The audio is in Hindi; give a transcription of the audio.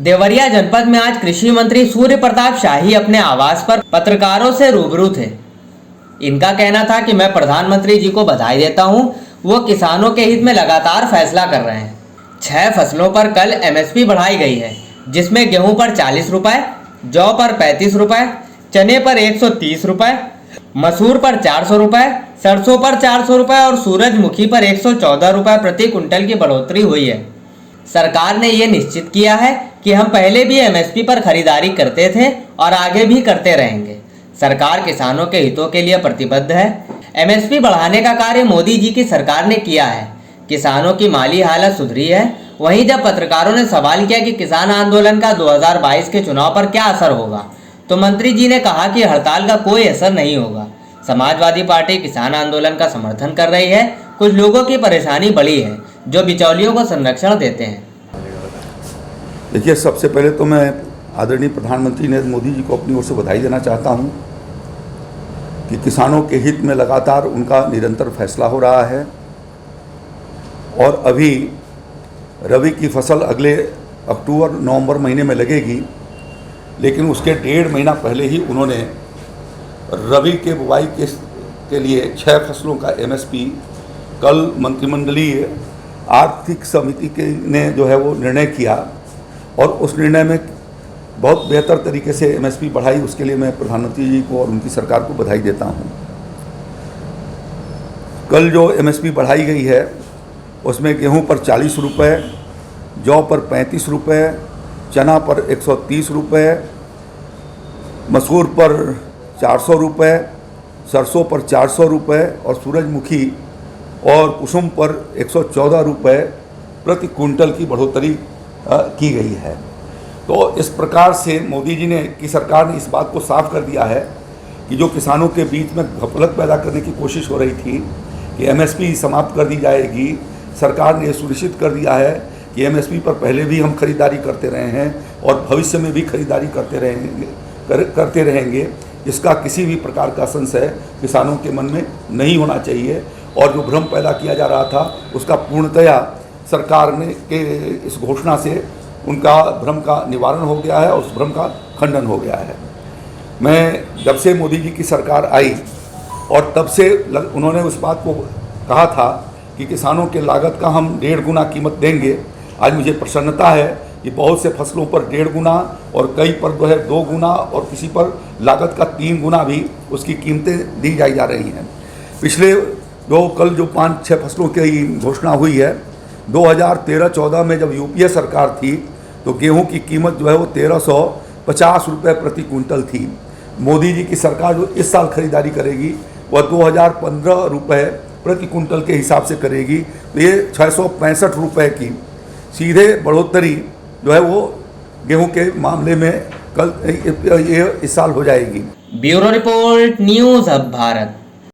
देवरिया जनपद में आज कृषि मंत्री सूर्य प्रताप शाही अपने आवास पर पत्रकारों से रूबरू थे। इनका कहना था कि मैं प्रधानमंत्री जी को बधाई देता हूं, वो किसानों के हित में लगातार फैसला कर रहे हैं। 6 फसलों पर कल एमएसपी बढ़ाई गई है, जिसमें गेहूं पर 40 रुपए, जौ पर 35 रुपए, चने पर 130 रुपए, मसूर पर 400 रुपए, सरसों पर 400 रुपए और सूरजमुखी पर 114 रुपए प्रति कुंटल की बढ़ोतरी हुई है। सरकार ने ये निश्चित किया है कि हम पहले भी एमएसपी पर खरीदारी करते थे और आगे भी करते रहेंगे। सरकार किसानों के हितों के लिए प्रतिबद्ध है। एमएसपी बढ़ाने का कार्य मोदी जी की सरकार ने किया है। किसानों की माली हालत सुधरी है। वहीं जब पत्रकारों ने सवाल किया कि किसान आंदोलन का 2022 के चुनाव पर क्या असर होगा, तो मंत्री जी ने कहा कि हड़ताल का कोई असर नहीं होगा। समाजवादी पार्टी किसान आंदोलन का समर्थन कर रही है। कुछ लोगों की परेशानी बढ़ी है जो बिचौलियों को संरक्षण देते हैं। देखिए, सबसे पहले तो मैं आदरणीय प्रधानमंत्री नरेंद्र मोदी जी को अपनी ओर से बधाई देना चाहता हूं कि किसानों के हित में लगातार उनका निरंतर फैसला हो रहा है। और अभी रबी की फसल अगले अक्टूबर-नवंबर महीने में लगेगी, लेकिन उसके 1.5 महीना पहले ही उन्होंने रबी के बुवाई के लिए 6 फसलों का एमएसपी कल मंत्रिमंडलीय आर्थिक समिति के ने जो है वो निर्णय किया और उस निर्णय में बहुत बेहतर तरीके से एमएसपी बढ़ाई। उसके लिए मैं प्रधानमंत्री जी को और उनकी सरकार को बधाई देता हूं। कल जो एमएसपी बढ़ाई गई है उसमें गेहूं पर 40 रुपये, जौ पर 35 रुपये, चना पर 130 रुपये, मसूर पर 400 रुपये, सरसों पर 400 रुपये और सूरजमुखी और कुसुम पर 114 रुपये प्रति कुंटल की बढ़ोतरी की गई है। तो इस प्रकार से मोदी जी ने की सरकार ने इस बात को साफ कर दिया है कि जो किसानों के बीच में घपलत पैदा करने की कोशिश हो रही थी कि एमएसपी समाप्त कर दी जाएगी, सरकार ने सुनिश्चित कर दिया है कि एमएसपी पर पहले भी हम खरीदारी करते रहे हैं और भविष्य में भी खरीदारी करते रहेंगे। इसका किसी भी प्रकार का संशय किसानों के मन में नहीं होना चाहिए और जो भ्रम पैदा किया जा रहा था उसका पूर्णतया सरकार ने के इस घोषणा से उनका भ्रम का निवारण हो गया है और उस भ्रम का खंडन हो गया है। मैं जब से मोदी जी की सरकार आई और तब से उन्होंने उस बात को कहा था कि किसानों के लागत का हम 1.5 गुना कीमत देंगे। आज मुझे प्रसन्नता है कि बहुत से फसलों पर 1.5 गुना और कई पर जो है 2 गुना और किसी पर लागत का 3 गुना भी उसकी कीमतें दी जा रही हैं। पिछले कल जो 5-6 फसलों की घोषणा हुई है, 2013-14 में जब यूपीए सरकार थी तो गेहूं की कीमत जो है वो 1350 रुपये प्रति कुंटल थी। मोदी जी की सरकार जो इस साल खरीदारी करेगी वह 2015 रुपये प्रति कुंटल के हिसाब से करेगी। तो ये 665 रुपये की सीधे बढ़ोतरी जो है वो गेहूं के मामले में कल इस साल हो जाएगी। Bureau report, news hub Bharat.